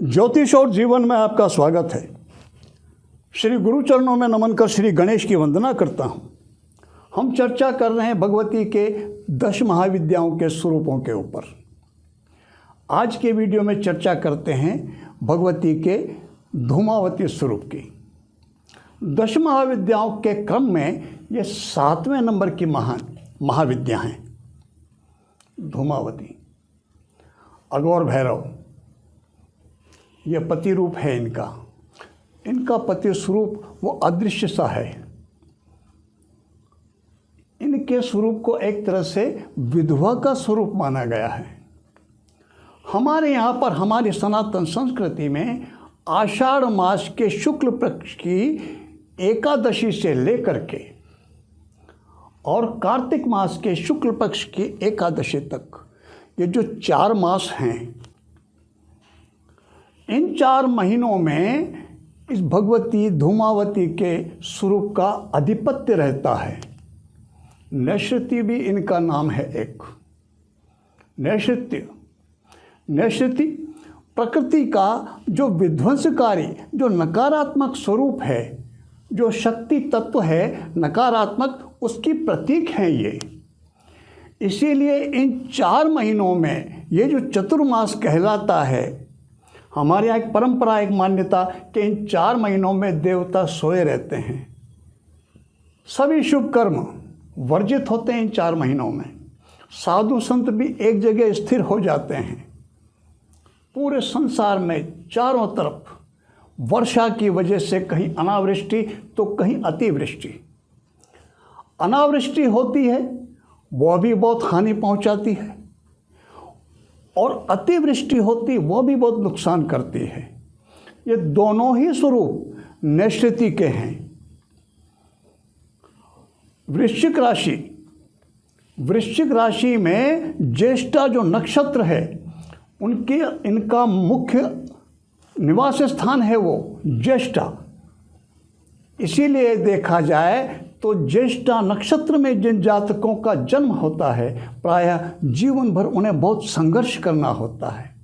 ज्योतिष और जीवन में आपका स्वागत है। श्री गुरु चरणों में नमन कर श्री गणेश की वंदना करता हूँ। हम चर्चा कर रहे हैं भगवती के 10 महाविद्याओं के स्वरूपों के ऊपर। आज के वीडियो में चर्चा करते हैं भगवती के धूमावती स्वरूप की। 10 महाविद्याओं के क्रम में ये 7वें नंबर की महाविद्या हैं। धूमावती, अघोर भैरव, ये पति रूप है इनका पति स्वरूप वो अदृश्य सा है। इनके स्वरूप को एक तरह से विधवा का स्वरूप माना गया है। हमारे यहाँ पर हमारी सनातन संस्कृति में आषाढ़ मास के शुक्ल पक्ष की एकादशी से लेकर के और कार्तिक मास के शुक्ल पक्ष की एकादशी तक ये जो 4 मास हैं, इन 4 महीनों में इस भगवती धूमावती के स्वरूप का आधिपत्य रहता है। नैश्रुति भी इनका नाम है। एक नैश्रुति प्रकृति का जो विध्वंसकारी, जो नकारात्मक स्वरूप है, जो शक्ति तत्व है नकारात्मक, उसकी प्रतीक हैं ये। इसीलिए इन 4 महीनों में ये जो चतुर्मास कहलाता है, हमारे यहाँ एक परंपरा, एक मान्यता कि इन 4 महीनों में देवता सोए रहते हैं। सभी शुभ कर्म वर्जित होते हैं इन 4 महीनों में। साधु संत भी एक जगह स्थिर हो जाते हैं। पूरे संसार में चारों तरफ वर्षा की वजह से कहीं अनावृष्टि तो कहीं अतिवृष्टि। अनावृष्टि होती है, वह भी बहुत हानि पहुंचाती है, और अतिवृष्टि होती वह भी बहुत नुकसान करती है। ये दोनों ही स्वरूप नैश्रुति के हैं। वृश्चिक राशि में ज्येष्ठा जो नक्षत्र है, इनका मुख्य निवास स्थान है वो ज्येष्ठा। इसीलिए देखा जाए तो ज्येष्ठा नक्षत्र में जिन जातकों का जन्म होता है, प्रायः जीवन भर उन्हें बहुत संघर्ष करना होता है।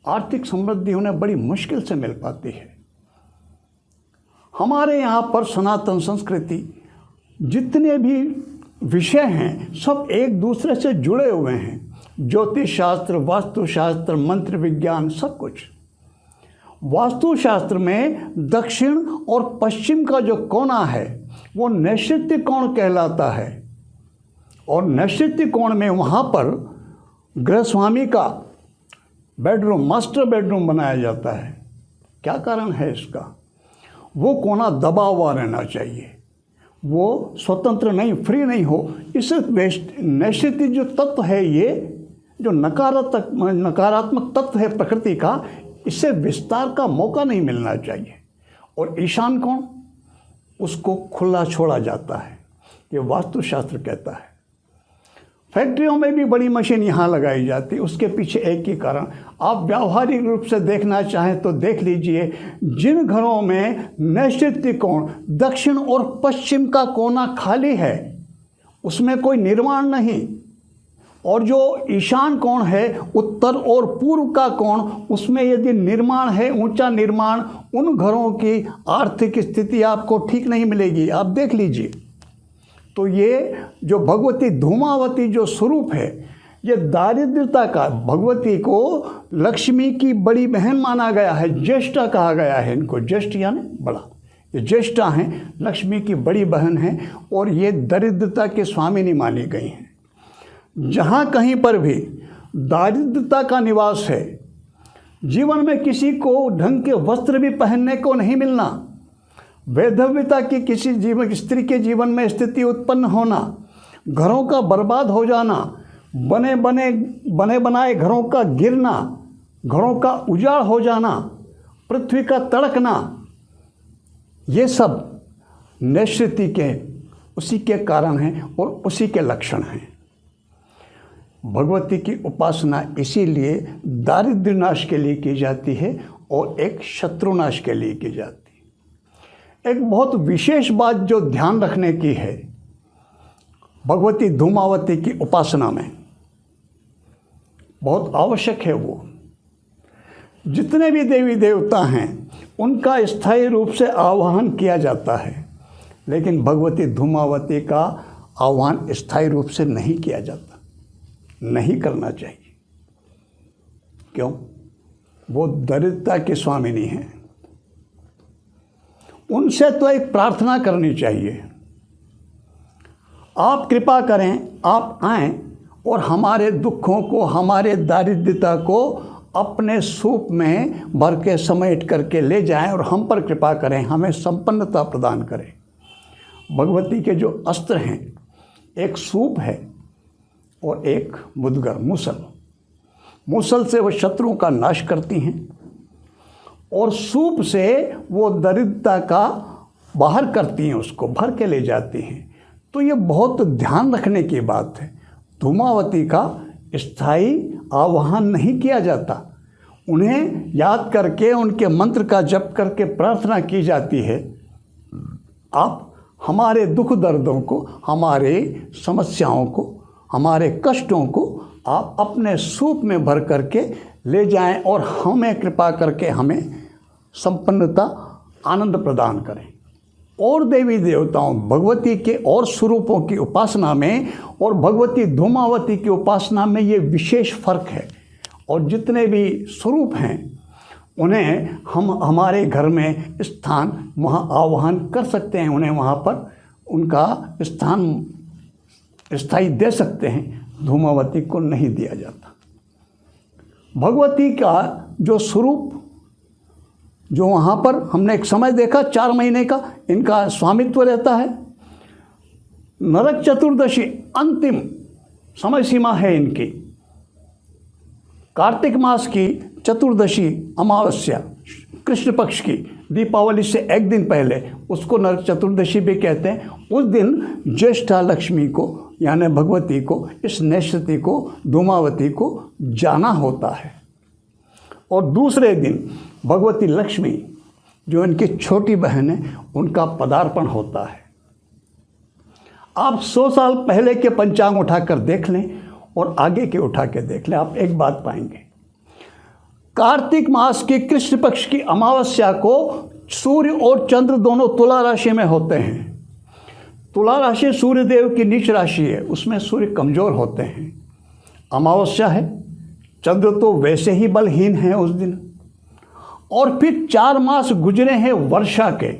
आर्थिक समृद्धि उन्हें बड़ी मुश्किल से मिल पाती है। हमारे यहाँ पर सनातन संस्कृति जितने भी विषय हैं, सब एक दूसरे से जुड़े हुए हैं। ज्योतिष शास्त्र, वास्तुशास्त्र, मंत्र विज्ञान, सब कुछ। वास्तुशास्त्र में दक्षिण और पश्चिम का जो कोना है वो नैश्रुति कोण कहलाता है, और नैश्रुति कोण में वहाँ पर गृहस्वामी का बेडरूम, मास्टर बेडरूम बनाया जाता है। क्या कारण है इसका? वो कोना दबा हुआ रहना चाहिए, वो स्वतंत्र नहीं, फ्री नहीं हो। इस नैश्रुति जो तत्व है, ये जो नकारात्मक तत्व है प्रकृति का, इससे विस्तार का मौका नहीं मिलना चाहिए। और ईशान कोण, उसको खुला छोड़ा जाता है, ये वास्तुशास्त्र कहता है। फैक्ट्रियों में भी बड़ी मशीन यहाँ लगाई जाती है, उसके पीछे एक ही कारण। आप व्यावहारिक रूप से देखना चाहें तो देख लीजिए, जिन घरों में नैश्रुति कोण दक्षिण और पश्चिम का कोना खाली है, उसमें कोई निर्माण नहीं, और जो ईशान कोण है उत्तर और पूर्व का कोण, उसमें यदि निर्माण है, ऊंचा निर्माण, उन घरों की आर्थिक स्थिति आपको ठीक नहीं मिलेगी। आप देख लीजिए। तो ये जो भगवती धूमावती जो स्वरूप है, ये दारिद्रता का, भगवती को लक्ष्मी की बड़ी बहन माना गया है। ज्येष्ठा कहा गया है इनको, ज्येष्ठ यानी बड़ा। ये ज्येष्ठा हैं, लक्ष्मी की बड़ी बहन हैं, और ये दरिद्रता के स्वामिनी मानी गई हैं। जहाँ कहीं पर भी दारिद्रता का निवास है, जीवन में किसी को ढंग के वस्त्र भी पहनने को नहीं मिलना, वैधव्यता की किसी स्त्री के जीवन में स्थिति उत्पन्न होना, घरों का बर्बाद हो जाना, बने बनाए घरों का गिरना, घरों का उजाड़ हो जाना, पृथ्वी का तड़कना, ये सब नैश्रुति के उसी के कारण हैं और उसी के लक्षण हैं। भगवती की उपासना इसीलिए दारिद्र्य नाश के लिए की जाती है और एक शत्रुनाश के लिए की जाती है। एक बहुत विशेष बात जो ध्यान रखने की है भगवती धूमावती की उपासना में, बहुत आवश्यक है वो। जितने भी देवी देवता हैं उनका स्थायी रूप से आवाहन किया जाता है, लेकिन भगवती धूमावती का आह्वान स्थायी रूप से नहीं किया जाता, नहीं करना चाहिए। क्यों? वो दरिद्रता की स्वामिनी हैं। उनसे तो एक प्रार्थना करनी चाहिए, आप कृपा करें, आप आएं और हमारे दुखों को, हमारे दारिद्रता को अपने सूप में भर के समेट करके ले जाएं और हम पर कृपा करें, हमें संपन्नता प्रदान करें। भगवती के जो अस्त्र हैं, एक सूप है और एक मुद्गर, मूसल। मूसल से वो शत्रुओं का नाश करती हैं और सूप से वो दरिद्रता का बाहर करती हैं, उसको भर के ले जाती हैं। तो ये बहुत ध्यान रखने की बात है। धूमावती का स्थायी आह्वान नहीं किया जाता, उन्हें याद करके, उनके मंत्र का जप करके प्रार्थना की जाती है, आप हमारे दुख दर्दों को, हमारे समस्याओं को, हमारे कष्टों को आप अपने सूप में भर करके ले जाएं और हमें कृपा करके हमें संपन्नता, आनंद प्रदान करें। और देवी देवताओं, भगवती के और स्वरूपों की उपासना में और भगवती धूमावती की उपासना में ये विशेष फर्क है। और जितने भी स्वरूप हैं उन्हें हम हमारे घर में स्थान, वहाँ आह्वान कर सकते हैं, उन्हें वहाँ पर उनका स्थान स्थायी दे सकते हैं। धूमावती को नहीं दिया जाता। भगवती का जो स्वरूप, जो वहाँ पर हमने एक समय देखा 4 महीने का इनका स्वामित्व रहता है। नरक चतुर्दशी अंतिम समय सीमा है इनकी। कार्तिक मास की चतुर्दशी अमावस्या, कृष्ण पक्ष की, दीपावली से एक दिन पहले, उसको नरक चतुर्दशी भी कहते हैं। उस दिन ज्येष्ठा लक्ष्मी को, यानी भगवती को, इस नैश्यति को, धूमावती को जाना होता है। और दूसरे दिन भगवती लक्ष्मी, जो इनकी छोटी बहन है, उनका पदार्पण होता है। आप 100 साल पहले के पंचांग उठाकर देख लें और आगे के उठा के देख लें, आप एक बात पाएंगे। कार्तिक मास की कृष्ण पक्ष की अमावस्या को सूर्य और चंद्र दोनों तुला राशि में होते हैं। तुला राशि सूर्य देव की नीच राशि है, उसमें सूर्य कमज़ोर होते हैं। अमावस्या है, चंद्र तो वैसे ही बलहीन हैं उस दिन। और फिर 4 मास गुजरे हैं वर्षा के,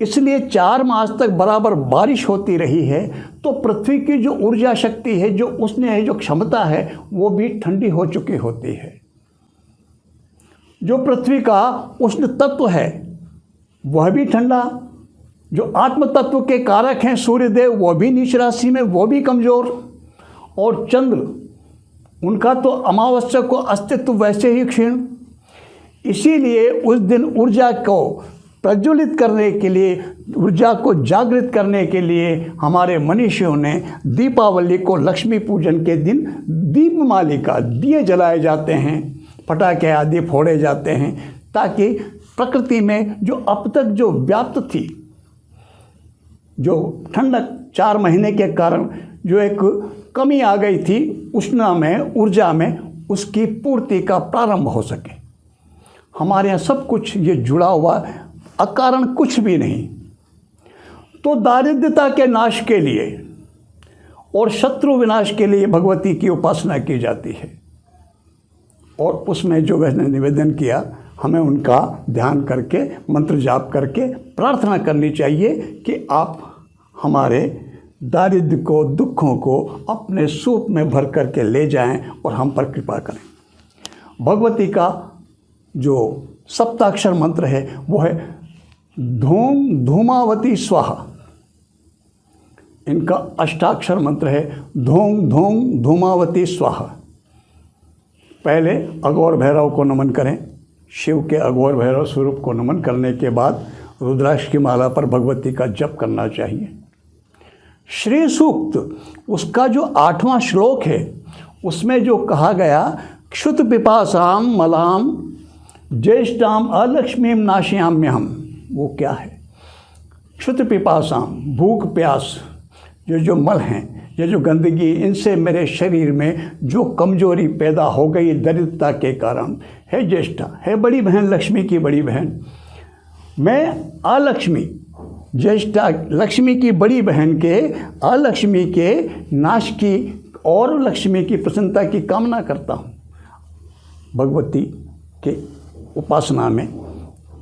इसलिए 4 मास तक बराबर बारिश होती रही है। तो पृथ्वी की जो ऊर्जा शक्ति है, जो उसने है, जो क्षमता है, वो भी ठंडी हो चुकी होती है। जो पृथ्वी का उष्ण तत्व है वह भी ठंडा, जो आत्म तत्व के कारक हैं सूर्यदेव, वो भी नीच राशि में, वो भी कमज़ोर। और चंद्र, उनका तो अमावस्या को अस्तित्व वैसे ही क्षीण। इसीलिए उस दिन ऊर्जा को प्रज्वलित करने के लिए, ऊर्जा को जागृत करने के लिए हमारे मनीषियों ने दीपावली को, लक्ष्मी पूजन के दिन, दीपमालिका, दिए जलाए जाते हैं, पटाखे आदि फोड़े जाते हैं, ताकि प्रकृति में जो अब तक जो व्याप्त थी, जो ठंडक 4 महीने के कारण जो एक कमी आ गई थी उष्णता में, ऊर्जा में, उसकी पूर्ति का प्रारंभ हो सके। हमारे यहाँ सब कुछ ये जुड़ा हुआ, अकारण कुछ भी नहीं। तो दारिद्रता के नाश के लिए और शत्रु विनाश के लिए भगवती की उपासना की जाती है। और उसमें जो मैंने निवेदन किया, हमें उनका ध्यान करके, मंत्र जाप करके प्रार्थना करनी चाहिए कि आप हमारे दारिद्र्य को, दुखों को अपने सूप में भर करके ले जाएं और हम पर कृपा करें। भगवती का जो सप्ताक्षर मंत्र है वो है धूम धूमावती स्वाहा। इनका अष्टाक्षर मंत्र है धूम धूम धूमावती स्वाहा। पहले अघोर भैरव को नमन करें, शिव के अघोर भैरव स्वरूप को नमन करने के बाद रुद्राक्ष की माला पर भगवती का जप करना चाहिए। श्री सूक्त, उसका जो 8वां श्लोक है, उसमें जो कहा गया, क्षुत पिपासाम मलाम ज्येष्ठाम अलक्ष्मीम नाशयाम्यहम, वो क्या है? क्षुत पिपासाम, भूख प्यास, जो मल हैं, ये जो गंदगी, इनसे मेरे शरीर में जो कमजोरी पैदा हो गई दरिद्रता के कारण, है ज्येष्ठा, है बड़ी बहन, लक्ष्मी की बड़ी बहन। मैं अलक्ष्मी, ज्येष्ठा लक्ष्मी की बड़ी बहन के अलक्ष्मी के नाश की और लक्ष्मी की प्रसन्नता की कामना करता हूँ। भगवती के उपासना में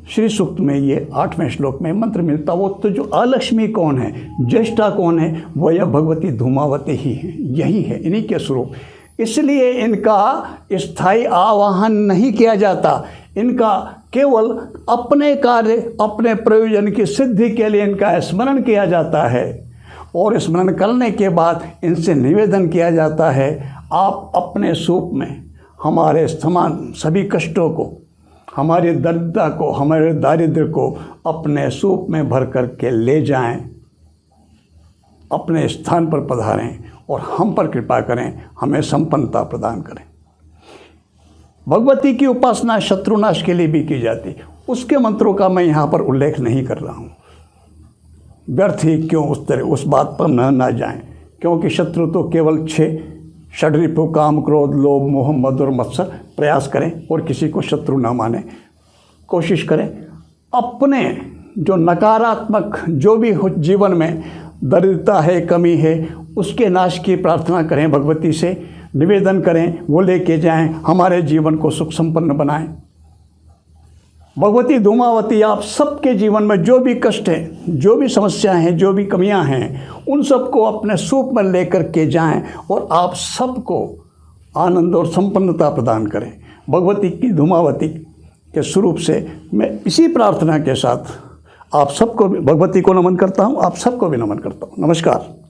श्री सूक्त में ये 8वें श्लोक में मंत्र मिलता। वो तो जो अलक्ष्मी कौन है, ज्येष्ठा कौन है, वो यह भगवती धूमावती ही है, यही है, इन्हीं के स्वरूप। इसलिए इनका स्थायी आवाहन नहीं किया जाता, इनका केवल अपने कार्य, अपने प्रयोजन की सिद्धि के लिए इनका स्मरण किया जाता है। और स्मरण करने के बाद इनसे निवेदन किया जाता है, आप अपने स्वरूप में हमारे समान सभी कष्टों को, हमारी दरिद्रता को, हमारे दारिद्र्य को अपने स्वरूप में भर कर के ले जाएं, अपने स्थान पर पधारें और हम पर कृपा करें, हमें संपन्नता प्रदान करें। भगवती की उपासना शत्रुनाश के लिए भी की जाती, उसके मंत्रों का मैं यहाँ पर उल्लेख नहीं कर रहा हूँ। व्यर्थ ही क्यों उस बात पर न जाएं, क्योंकि शत्रु तो केवल 6 षड्रिपु, काम, क्रोध, लोभ, मोह, मद और मत्सर। प्रयास करें और किसी को शत्रु न माने, कोशिश करें अपने जो नकारात्मक जो भी हो जीवन में दरिद्रता है, कमी है, उसके नाश की प्रार्थना करें, भगवती से निवेदन करें, वो लेके जाएं, हमारे जीवन को सुख संपन्न बनाएं। भगवती धूमावती आप सबके जीवन में जो भी कष्ट हैं, जो भी समस्याएं हैं, जो भी कमियां हैं, उन सबको अपने स्वरूप में लेकर के जाएं और आप सबको आनंद और संपन्नता प्रदान करें। भगवती की धूमावती के स्वरूप से मैं इसी प्रार्थना के साथ आप सबको, भगवती को नमन करता हूं, आप सबको भी नमन करता हूं। नमस्कार।